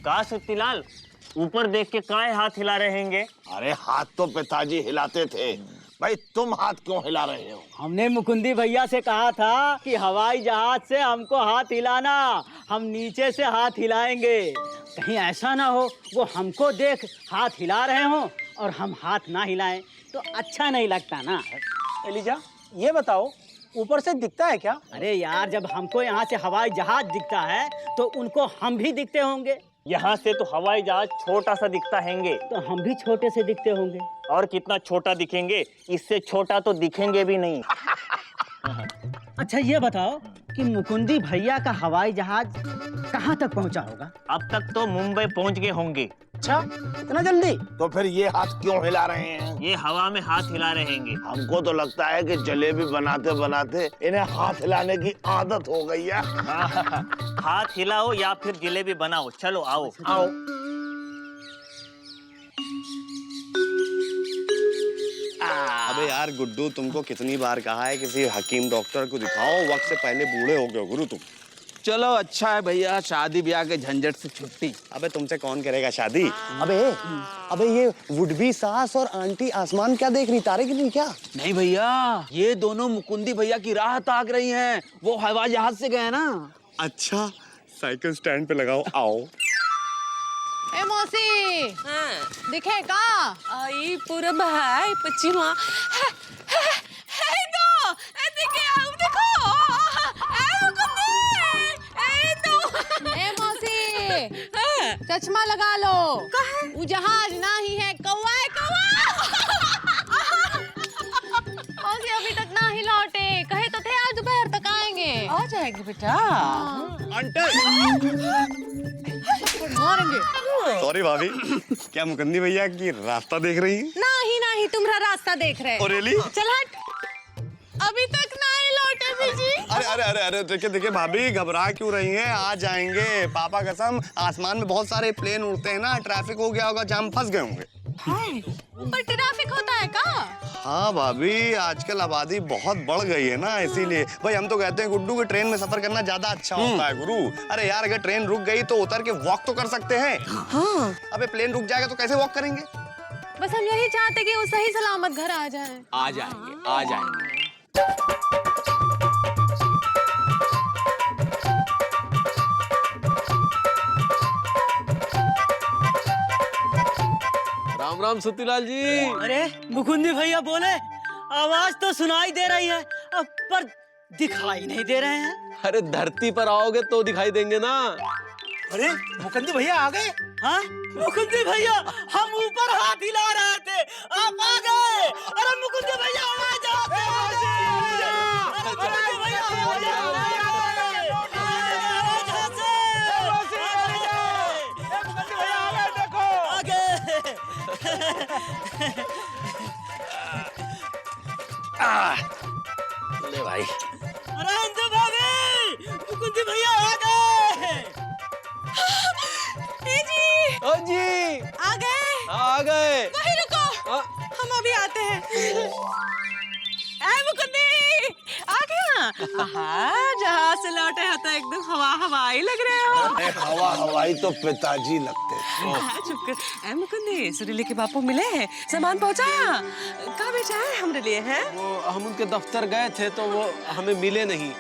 का शक्तिलाल, ऊपर देख के काहे हाथ हिला रहे हैं? अरे हाथ तो पिताजी हिलाते थे, भाई तुम हाथ क्यों हिला रहे हो? हमने मुकुंदी भैया से कहा था कि हवाई जहाज से हमको हाथ हिलाना, हम नीचे से हाथ हिलाएंगे। कहीं ऐसा ना हो वो हमको देख हाथ हिला रहे हो और हम हाथ ना हिलाएं तो अच्छा नहीं लगता ना। एलिजा, ये बताओ ऊपर से दिखता है क्या? अरे यार, जब हमको यहाँ से हवाई जहाज दिखता है तो उनको हम भी दिखते होंगे। यहाँ से तो हवाई जहाज छोटा सा दिखता हैंगे, तो हम भी छोटे से दिखते होंगे। और कितना छोटा दिखेंगे, इससे छोटा तो दिखेंगे भी नहीं। अच्छा ये बताओ कि मुकुंदी भैया का हवाई जहाज कहाँ तक पहुँचा होगा? अब तक तो मुंबई पहुँच गए होंगे। अच्छा, इतना जल्दी? तो फिर ये हाथ क्यों हिला रहे हैं? ये हवा में हाथ हिला रहे हैं। हमको तो लगता है कि जलेबी बनाते बनाते इन्हें हाथ हिलाने की आदत हो गई है। हाथ हिलाओ या फिर जलेबी बनाओ, चलो आओ आओ। अबे यार गुड्डू, तुमको कितनी बार कहा है किसी हकीम डॉक्टर को दिखाओ, वक्त से पहले बूढ़े हो गए गुरु तुम। चलो अच्छा है भैया, शादी ब्याह के झंझट से छुट्टी। अबे तुमसे कौन करेगा शादी? अबे ये वुड बी सास और आंटी आसमान क्या देख रही, तारे गिन रही क्या? नहीं भैया, ये दोनों मुकुंदी भैया की राह ताक रही हैं। वो हवाई जहाज से गए ना। अच्छा, साइकिल स्टैंड पे लगाओ, आओ। ए मौसी, दिखे का? आई पूरब है पश्चिमा है तो दिखे आओ देखो ए मौसी, चश्मा लगा लो। वो जहाज ना ही है, कौवा है, कौवा। मौसी अभी तक ना ही लौटे, कहे तो थे आज दोपहर तक आएंगे। आ जाएगी बेटा। मारेंगे। सॉरी भाभी, क्या मुकुंदी भैया की रास्ता देख रही हैं? नहीं तुम्हारा रास्ता देख रहे। Oh really? चल हट, अभी तक ना ही लौटे बीजी। अरे अरे अरे अरे, देखिए देखिए भाभी, घबरा क्यों रही हैं? आ जाएंगे, पापा कसम। आसमान में बहुत सारे प्लेन उड़ते हैं ना, ट्रैफिक हो गया होगा, जाम फंस गए होंगे। ऊपर ट्रैफिक होता है का? हाँ भाभी, आजकल आबादी बहुत बढ़ गई है ना, इसीलिए। भाई हम तो कहते हैं गुड्डू कि ट्रेन में सफर करना ज्यादा अच्छा होता है गुरु। अरे यार, अगर ट्रेन रुक गई तो उतर के वॉक तो कर सकते हैं। हाँ। अबे प्लेन रुक जाएगा तो कैसे वॉक करेंगे? बस हम यही चाहते कि वो सही सलामत घर आ जाए। आ जाएंगे, आ जाएंगे। राम राम सतीलाल जी। अरे मुकुंदी भैया बोले, आवाज तो सुनाई दे रही है पर दिखाई नहीं दे रहे हैं। अरे धरती पर आओगे तो दिखाई देंगे ना। अरे मुकुंदी भैया आ गए? हाँ मुकुंदी भैया, हम ऊपर हाथ हिला रहे थे, आप आ गए। अरे मुकुंदी भैया आवाज आ गई। अरे मुकुंदी भैया आवाज आ गई। ले भाई। अरे अंजू भाभी, मुकुंदी भैया आ गए। ओ जी, आ गए? आ गए। वहीं रुको, हम अभी आते हैं। मुकुंदी आ गया। जहाज से लौटे हो तो एकदम हवाई लग रहे हो। अरे हवाई तो पिताजी लगते थे। चुप कर। मुकुंदी, सुरीले के बापू मिले, सामान पहुंचाया? कहाँ बेचा है हमरे लिए है? वो हम उनके दफ्तर गए थे तो वो हमें मिले नहीं,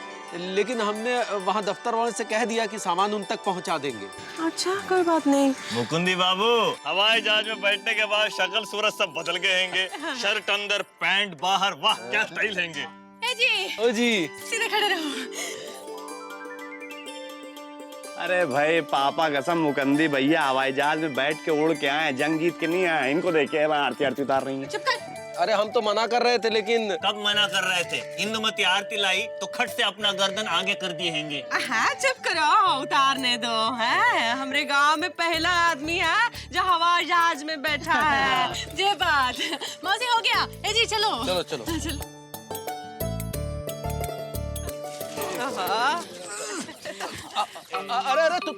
लेकिन हमने वहाँ दफ्तर वाले से कह दिया कि सामान उन तक पहुँचा देंगे। अच्छा, कोई बात नहीं। मुकुंदी बाबू, हवाई जहाज में बैठने के बाद शक्ल सूरत सब बदल गए हैंगे। शर्ट अंदर, पैंट बाहर, वाह क्या स्टाइल हैंगे। ए जी, ओ जी, सीधे खड़े रहो। अरे भाई पापा कसम, मुकुंदी भैया हवाई जहाज में बैठ के उड़ के आए, जंग जीत के नहीं आए। इनको देखे आरती आरती उतार रही हैं। चुप कर। अरे हम तो मना कर रहे थे, लेकिन कब मना कर रहे थे? इंदुमती आरती लाई तो खट से अपना गर्दन आगे कर दिए हैंगे। हाँ, चुप करो, उतारने दो। है हमरे गांव में पहला आदमी है जो हवाई जहाज में बैठा है। जे बात। मौसी हो गया। ए जी चलो। चलो चलो। चलो। अरे अरे तुम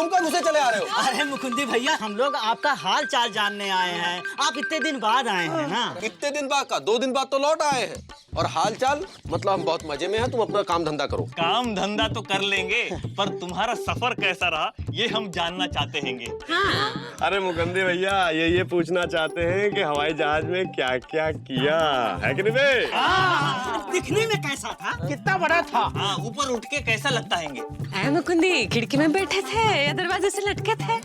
कब घुसे चले आ रहे हो? अरे मुकुंदी भैया, हम लोग आपका हाल चाल जानने आए हैं। आप इतने दिन बाद आए हैं ना। इतने दिन बाद का? 2 दिन बाद तो लौट आए हैं। और हाल चाल मतलब हम बहुत मजे में हैं, तुम अपना काम धंधा करो। काम धंधा तो कर लेंगे, पर तुम्हारा सफर कैसा रहा ये हम जानना चाहते हैंगे। अरे मुकंदी भैया ये पूछना चाहते हैं कि हवाई जहाज में क्या क्या किया है कि नहीं बे? दिखने में कैसा था, कितना बड़ा था? हाँ, ऊपर उठ के कैसा लगता हैंगे? ऐ मुकुंदी खिड़की में बैठे थे या दरवाजे से लटके थे?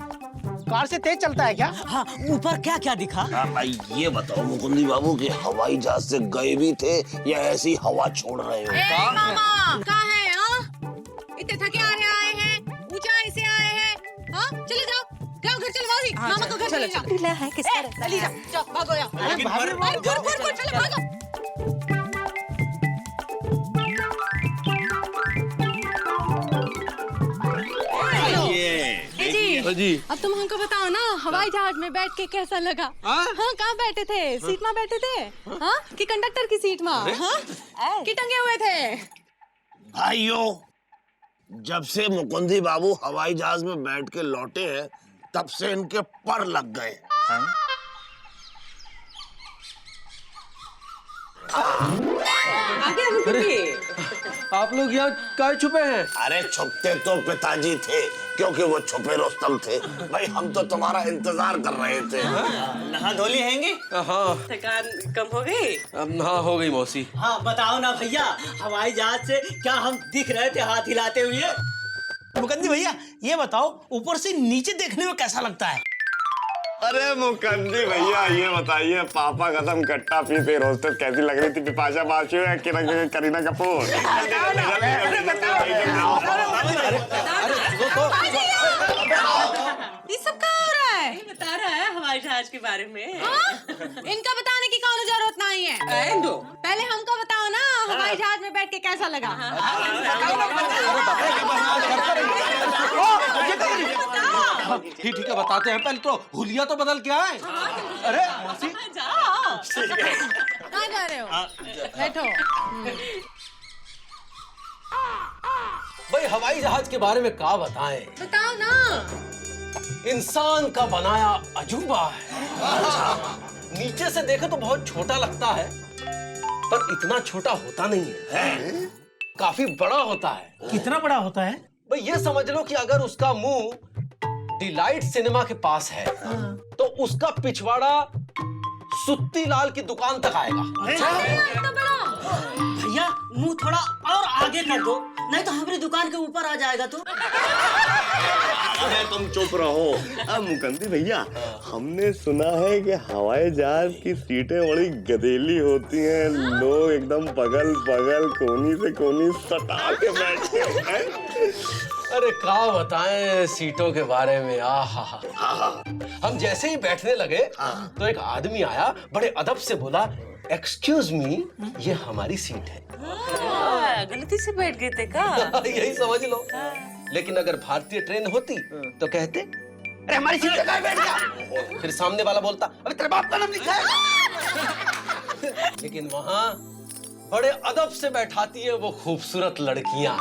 कार से तेज चलता है क्या? हाँ, ऊपर क्या क्या दिखा? भाई ये बताओ मुकुंदी बाबू कि हवाई जहाज से गए भी थे या ऐसी हवा छोड़ रहे हो? ए मामा कहाँ है? इतने थके आए हैं, ऊंचाई से आए हैं। हाँ चले जाओ घर चलो मौसी, मामा को घर चले जाओ। ढीला है किसका? चली जाओ भागो यार। लेकिन गुर चलो भागो। जी अब तुम हमको बताओ ना, हवाई जहाज में बैठ के कैसा लगा? हाँ कहाँ बैठे थे? सीट में बैठे थे? हाँ कि कंडक्टर की सीट में? हाँ कि टंगे हुए थे? भाइयों, जब से मुकुंदी बाबू हवाई जहाज में बैठ के लौटे हैं तब से इनके पर लग गए। आगे मुकुंदी। आप लोग यहाँ काहे छुपे हैं? अरे छुपते तो पिताजी थे, क्योंकि वो छुपे रुस्तम थे। भाई हम तो तुम्हारा इंतजार कर रहे थे। नहा धोली हैंगे? हाँ थकान कम हो गई? हाँ हो गई मौसी। हाँ बताओ ना भैया, हवाई जहाज से क्या हम दिख रहे थे हाथ हिलाते हुए? मुकंदी भैया ये बताओ, ऊपर से नीचे देखने में कैसा लगता है? अरे मुकंदी भैया ये बताइए, पापा कसम कट्टा पीते रोस्टेड कैसी लग रही थी? बिपाशा बासु या करीना कपूर? ये सब क्या हो रहा है? बता रहा है हवाई जहाज के बारे में। इनका बताने की कौन जरूरत नहीं है। पहले हमको बताओ ना, हवाई जहाज में बैठ के कैसा लगा? ठीक है बताते हैं, पहले तो हुलिया तो बदल के आए। अरे मौसी जाओ। कहाँ जा रहे हो? बैठो। भाई हवाई जहाज के बारे में क्या बताएं? बताओ ना। इंसान का बनाया अजूबा है। नीचे से देखे तो बहुत छोटा लगता है, पर इतना छोटा होता नहीं है, काफी बड़ा होता है। कितना बड़ा होता है? भाई ये समझ लो कि अगर उसका मुंह डिलाइट सिनेमा के पास है तो उसका पिछवाड़ा सुत्ती लाल की दुकान तक आएगा। भैया मुंह थोड़ा और आगे कर दो, नहीं तो हमारी दुकान के ऊपर आ जाएगा तू। अरे तुम चुप रहो। अब मुकंदी भैया, हमने सुना है कि हवाई जहाज की सीटें बड़ी गदेली होती हैं, लोग एकदम बगल बगल कोनी से कोनी सटा के बैठते हैं। अरे क्या बताएं सीटों के बारे में। आहा, हम जैसे ही बैठने लगे तो एक आदमी आया, बड़े अदब से बोला, एक्सक्यूज मी, ये हमारी सीट है। गलती से बैठ गए थे का? यही समझ लो। लेकिन अगर भारतीय ट्रेन होती तो कहते, अरे हमारी सीट पे बैठ गया। फिर सामने वाला बोलता, अबे तेरे बाप का नाम लिखा है। लेकिन वहां बड़े अदब से बैठाती है वो खूबसूरत लड़कियां।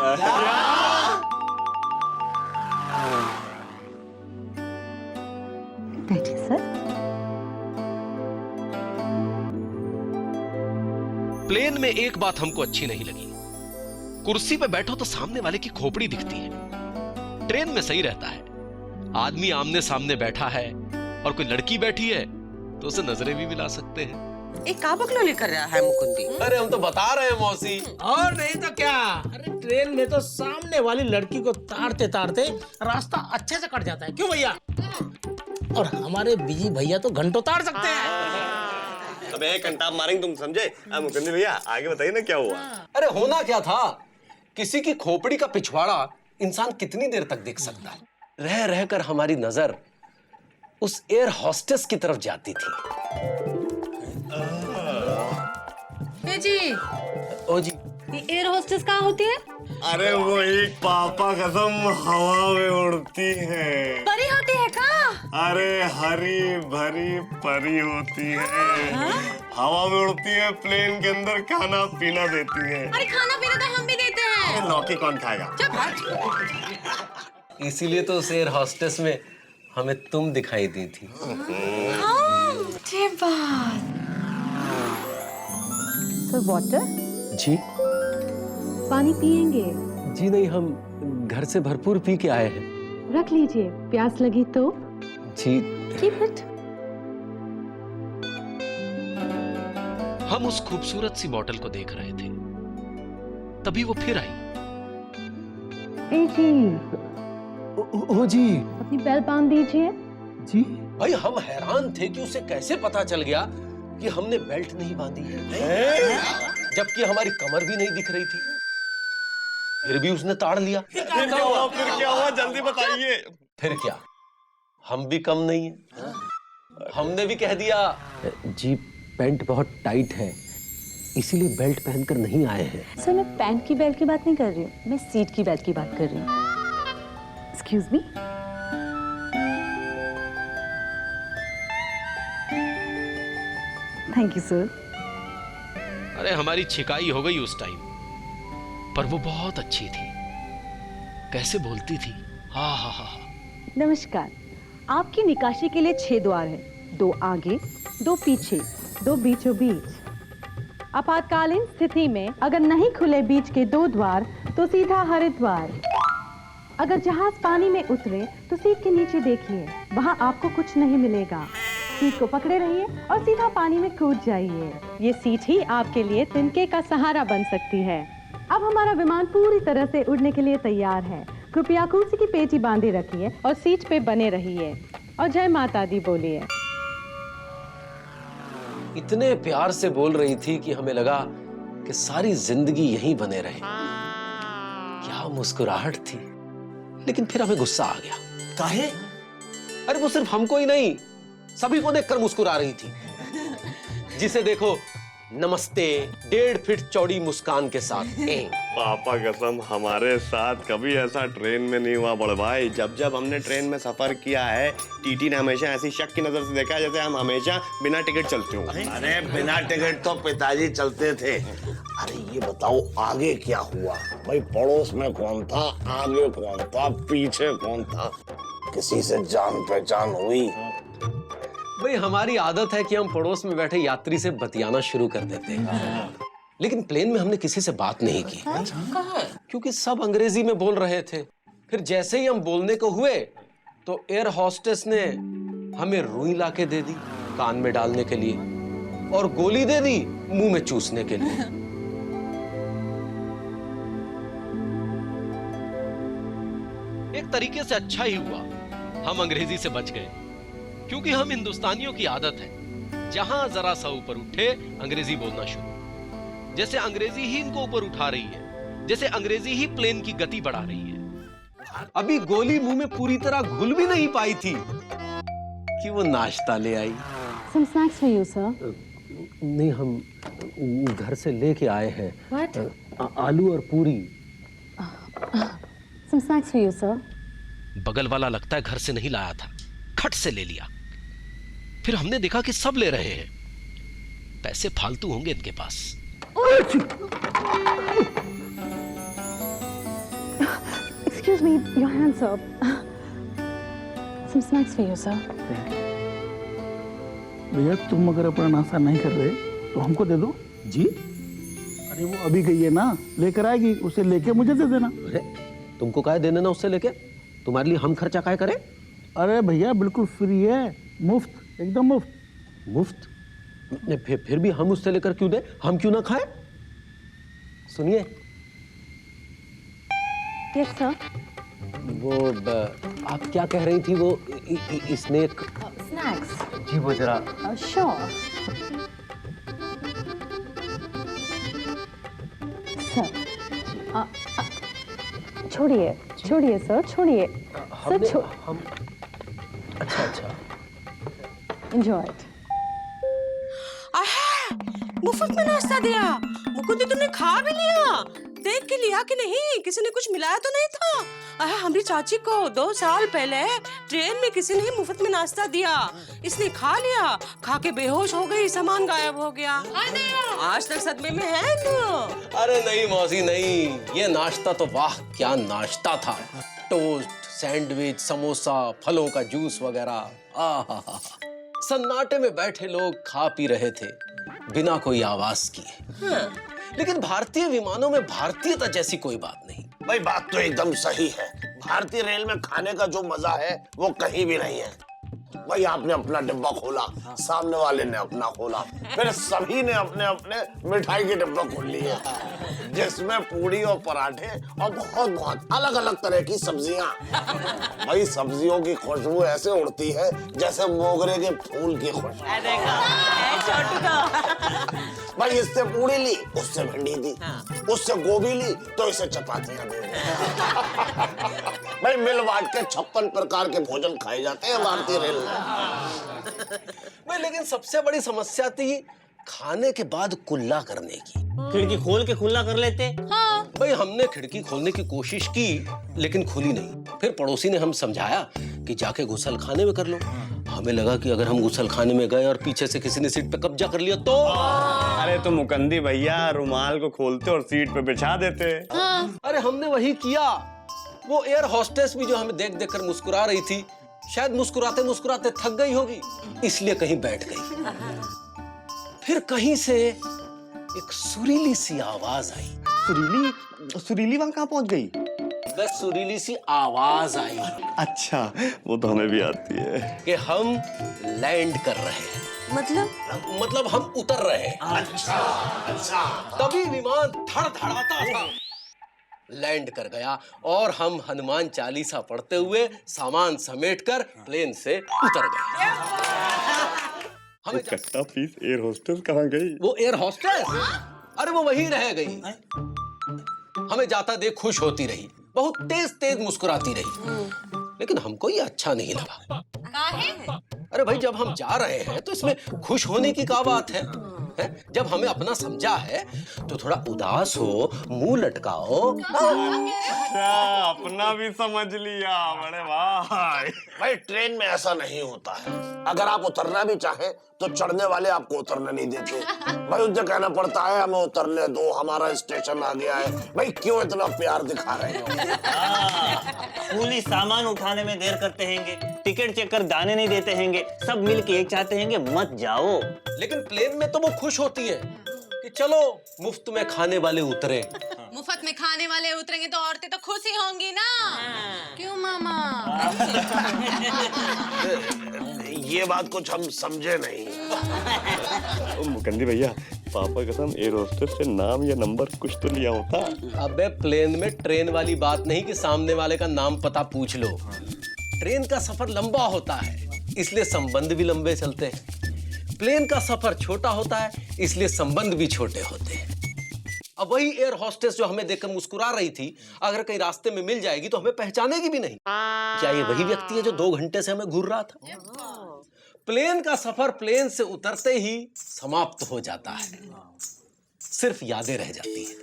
प्लेन में एक बात हमको अच्छी नहीं लगी, कुर्सी पे बैठो तो सामने वाले की खोपड़ी दिखती है। ट्रेन में सही रहता है, आदमी आमने सामने बैठा है और कोई लड़की बैठी है तो उसे नजरें भी मिला सकते हैं। एक का बकलोली कर रहा है मुकुंदी? अरे हम तो बता रहे हैं मौसी। और नहीं तो क्या। अरे ट्रेन में तो सामने वाली लड़की को तारते तारते रास्ता अच्छे से कट जाता है, क्यों भैया? और हमारे बिजी भैया तो घंटों तार सकते हैं। अबे घंटा मारेंगे, तुम समझे? मुकंदी भैया आगे बताइए ना क्या हुआ? अरे होना क्या था, किसी की खोपड़ी का पिछवाड़ा इंसान कितनी देर तक देख सकता है। रह रहकर हमारी नजर उस एयर हॉस्टेस की तरफ जाती थी। जी ओ जी, ये एयर होस्टेस कहाँ होती है? अरे वो एक पापा कसम हवा में उड़ती है। परी होती है का? अरे हरी भरी परी होती है। हवा में उड़ती है, प्लेन के अंदर खाना पीना देती है। अरे खाना पीना तो हम भी देते हैं। लौकी कौन खाएगा? इसीलिए तो उस एयर हॉस्टेस में हमें तुम दिखाई दी थी। ये बात। So water? जी पानी पिएंगे? जी नहीं, हम घर से भरपूर पी के आए हैं। रख लीजिए, प्यास लगी तो। जी Keep it. हम उस खूबसूरत सी बॉटल को देख रहे थे, तभी वो फिर आई। ए जी, ओ जी। अपनी बेल्ट बांध दीजिए। जी भाई हम हैरान थे कि उसे कैसे पता चल गया कि हमने बेल्ट नहीं बांधी है, जबकि हमारी कमर भी नहीं दिख रही थी। फिर भी उसने ताड़ लिया। फिर क्या हुआ जल्दी बताइए। फिर क्या, हम भी कम नहीं है, हमने भी कह दिया जी, पैंट बहुत टाइट है, इसीलिए बेल्ट पहनकर नहीं आए हैं। सर, मैं पैंट की बेल्ट की बात नहीं कर रही हूँ, मैं सीट की बेल्ट की बात कर रही हूँ। Excuse me. Thank you sir. अरे हमारी छिकाई हो गई उस टाइम, पर वो बहुत अच्छी थी, कैसे बोलती थी। हाँ हाँ हाँ। नमस्कार, आपकी निकाशी के लिए 6 द्वार हैं, 2 आगे, 2 पीछे, 2 बीचों बीच। आपातकालीन स्थिति में अगर नहीं खुले बीच के 2 द्वार तो सीधा हरिद्वार। अगर जहाज पानी में उतरे तो सीट के नीचे देखिए, वहाँ आपको कुछ नहीं मिलेगा। सीट को पकड़े रहिए और सीधा पानी में कूद जाइए। ये सीट ही आपके लिए तिनके का सहारा बन सकती है। अब हमारा विमान पूरी तरह से उड़ने के लिए तैयार है। कृपया कुर्सी की पेटी बांधे रखिए और सीट पे बने रहिए और जय माता दी बोलिए। इतने प्यार से बोल रही थी कि हमें लगा कि सारी जिंदगी यहीं बने रहे। क्या मुस्कुराहट थी, लेकिन फिर हमें गुस्सा आ गया। काहे? अरे वो सिर्फ हमको ही नहीं, सभी को देखकर मुस्कुरा रही थी। जिसे देखो नमस्ते 1.5 फीट चौड़ी मुस्कान के साथ। पापा कसम, हमारे साथ कभी ऐसा ट्रेन में नहीं हुआ बड़े भाई। जब जब हमने ट्रेन में सफर किया है, टीटी ने हमेशा ऐसी शक की नजर से देखा है जैसे हम हमेशा बिना टिकट चलते हो। अरे बिना टिकट तो पिताजी चलते थे। अरे ये बताओ आगे क्या हुआ? भाई पड़ोस में कौन था, आगे कौन था, पीछे कौन था? किसी से जान पहचान हुई? भाई हमारी आदत है कि हम पड़ोस में बैठे यात्री से बतियाना शुरू कर देते हैं, लेकिन प्लेन में हमने किसी से बात नहीं की। क्योंकि सब अंग्रेजी में बोल रहे थे। फिर जैसे ही हम बोलने को हुए तो एयर हॉस्टेस ने हमें रुई ला के दे दी कान में डालने के लिए, और गोली दे दी मुंह में चूसने के लिए। एक तरीके से अच्छा ही हुआ हम अंग्रेजी से बच गए, क्योंकि हम हिंदुस्तानियों की आदत है जहां जरा सा ऊपर उठे अंग्रेजी बोलना शुरू। जैसे अंग्रेजी ही इनको ऊपर उठा रही है, जैसे अंग्रेजी ही प्लेन की गति बढ़ा रही है। अभी गोली मुंह में पूरी तरह घुल भी नहीं पाई थी कि वो नाश्ता ले आई। Some snacks for you, sir. नहीं, हम घर से लेके आए हैं। What? आलू और पूरी। Some snacks for you, sir. बगल वाला लगता है घर से नहीं लाया था, खट से ले लिया। फिर हमने देखा कि सब ले रहे हैं, पैसे फालतू होंगे इनके पास। Excuse me, your hands up. Some snacks for you, sir. भैया तुम अगर अपना नाश्ता नहीं कर रहे तो हमको दे दो। जी? अरे वो अभी गई है ना, लेकर आएगी, उसे लेके मुझे दे देना। अरे तुमको काहे देने ना उससे लेके? तुम्हारे लिए हम खर्चा काहे करें? अरे भैया बिल्कुल फ्री है, मुफ्त, एकदम मुफ्त। मुफ्त? फिर भी हम उससे लेकर क्यों दे? हम क्यों ना खाएं? सुनिए। Yes, sir. वो आप क्या कह रही थी? वो स्नैक। Snacks. जी वो जरा। Sure. Sir. छोड़िए, छोड़िए सर, छोड़िए। सर हम अच्छा Enjoy it. मुफ्त में नाश्ता दिया। मुकुंदी तुमने खा भी लिया? देख के लिया कि नहीं? किसी ने कुछ मिलाया तो नहीं था? हमारी चाची को 2 साल पहले ट्रेन में किसी ने मुफ्त में नाश्ता दिया, इसने खा लिया, खा के बेहोश हो गई, सामान गायब हो गया। आज तक सदमे में है तो। अरे नहीं मौसी नहीं, ये नाश्ता तो वाह क्या नाश्ता था। टोस्ट, सैंडविच, समोसा, फलों का जूस वगैरह। आहा, सन्नाटे में बैठे लोग खा पी रहे थे। बिना कोई आवाज किए। लेकिन भारतीय विमानों में भारतीयता जैसी कोई बात नहीं। भाई बात तो एकदम सही है। भारतीय रेल में खाने का जो मजा है वो कहीं भी नहीं है। भाई आपने अपना डिब्बा खोला, सामने वाले ने अपना खोला, फिर सभी ने अपने अपने मिठाई के डिब्बा खोल लिए, जिसमें पूड़ी और पराठे और बहुत बहुत अलग अलग तरह की सब्जियां। भाई सब्जियों की खुशबू ऐसे उड़ती है जैसे मोगरे के फूल की खुशबू। भाई इससे पूड़ी ली, उससे भिंडी दी, उससे गोभी ली तो इसे चपातियां दे दी। भाई मिल बांट के 56 प्रकार के भोजन खाए जाते हैं भारतीय रेल में। भाई लेकिन सबसे बड़ी समस्या थी खाने के बाद कुल्ला करने की। खिड़की खोल के खुला कर लेते। हाँ। भाई हमने खिड़की खोलने की कोशिश की लेकिन खुली नहीं। फिर पड़ोसी ने हम समझाया कि जाके गुसल खाने में कर लो। हमें लगा कि अगर हम गुसल खाने में गए और पीछे से किसी ने सीट पे कब्जा कर लिया तो। अरे तो मुकंदी भैया रुमाल को खोलते और सीट पे बिछा देते। अरे हमने वही किया। वो एयर होस्टेस भी जो हमें देख देख कर मुस्कुरा रही थी, शायद मुस्कुराते मुस्कुराते थक गई होगी, इसलिए कहीं बैठ गई। फिर कहीं से एक सुरीली सी आवाज आई। सुरीली वहां कहाँ पहुंच गई? बस सुरीली सी आवाज आई। अच्छा वो तो हमें भी आती है कि हम लैंड कर रहे हैं। मतलब हम उतर रहे हैं। अच्छा। तभी विमान धड़धड़ाता था लैंड कर गया और हम हनुमान चालीसा पढ़ते हुए सामान समेटकर प्लेन से उतर गए। हमें कट्टा पीस एयर होस्टेस कहाँ गई? वो एयर होस्टेस? अरे वो वहीं रह गई। हमें जाता देख खुश होती रही, बहुत तेज तेज मुस्कुराती रही, लेकिन हमको ये अच्छा नहीं लगा। अरे भाई जब हम जा रहे हैं तो इसमें खुश होने की क्या बात है? जब हमें अपना समझा है तो थोड़ा उदास हो, मुंह लटकाओ। अच्छा अपना भी समझ लिया। बड़े भाई भाई ट्रेन में ऐसा नहीं होता है। अगर आप उतरना भी चाहें तो चढ़ने वाले आपको उतरने नहीं देते। भाई उनसे कहना पड़ता है हमें उतरने दो, हमारा स्टेशन आ गया है। भाई क्यों इतना प्यार दिखा रहे हो? पुलिस सामान उठाने में देर करते हैंगे, टिकट चेक कर दाने नहीं देते हैंगे, सब मिलके एक चाहते हैंगे मत जाओ। लेकिन प्लेन में तो वो खुश होती है कि चलो मुफ्त में खाने वाले उतरे। मुफ्त में खाने वाले उतरेंगे तो औरतें तो खुश ही होंगी ना। क्यों मामा? ये बात कुछ हम समझे नहीं। मुकंदी भैया पापा कसम एयर होस्टेस से नाम या नंबर कुछ तो लिया होता। अबे प्लेन में ट्रेन वाली बात नहीं कि सामने वाले का नाम पता पूछ लो। ट्रेन का सफर लंबा होता है इसलिए संबंध भी लंबे चलते हैं। प्लेन का सफर छोटा होता है इसलिए संबंध भी छोटे होते हैं। अब वही एयर होस्टेस जो हमें देखकर मुस्कुरा रही थी, अगर कहीं रास्ते में मिल जाएगी तो हमें पहचानेगी भी नहीं। क्या ये वही व्यक्ति है जो 2 घंटे से हमें घूर रहा था? प्लेन का सफर प्लेन से उतरते ही समाप्त हो जाता है, सिर्फ यादें रह जाती हैं।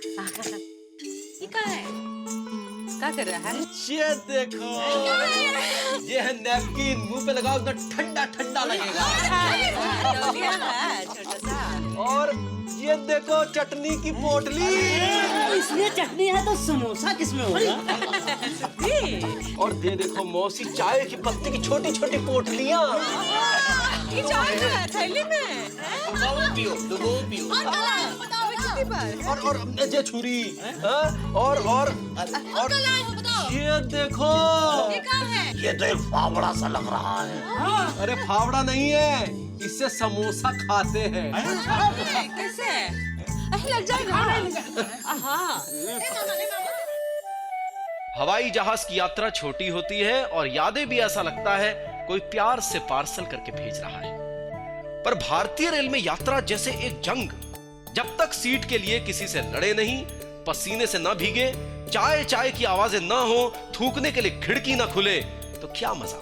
ये क्या है? क्या कर रहा है? ये देखो, ये है नैपकिन, मुंह पे लगाओ तो ठंडा ठंडा लगेगा। छोटा सा। और ये देखो चटनी की पोटली। इसमें चटनी है तो समोसा किसमें होगा? और ये देखो मौसी चाय की पत्ती की छोटी छोटी पोटलियाँ। ये चाय है थैली में। पियो, पियो। और ये छुरी, और ये देखो, ये क्या है? ये तो एक फावड़ा सा लग रहा है। अरे फावड़ा नहीं है, इससे समोसा खाते हैं। कैसे? लग जाएगा। हवाई जहाज की यात्रा छोटी होती है और यादें भी ऐसा लगता है कोई प्यार से पार्सल करके भेज रहा है। पर भारतीय रेल में यात्रा जैसे एक जंग। जब तक सीट के लिए किसी से लड़े नहीं, पसीने से न भीगे, चाय चाय की आवाजें ना हो, थूकने के लिए खिड़की ना खुले, तो क्या मजा।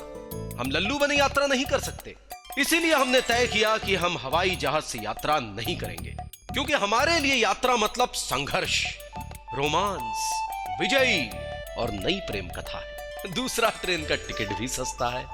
हम लल्लू बने यात्रा नहीं कर सकते। इसीलिए हमने तय किया कि हम हवाई जहाज से यात्रा नहीं करेंगे, क्योंकि हमारे लिए यात्रा मतलब संघर्ष, रोमांस, विजयी और नई प्रेम कथा है। दूसरा ट्रेन का टिकट भी सस्ता है।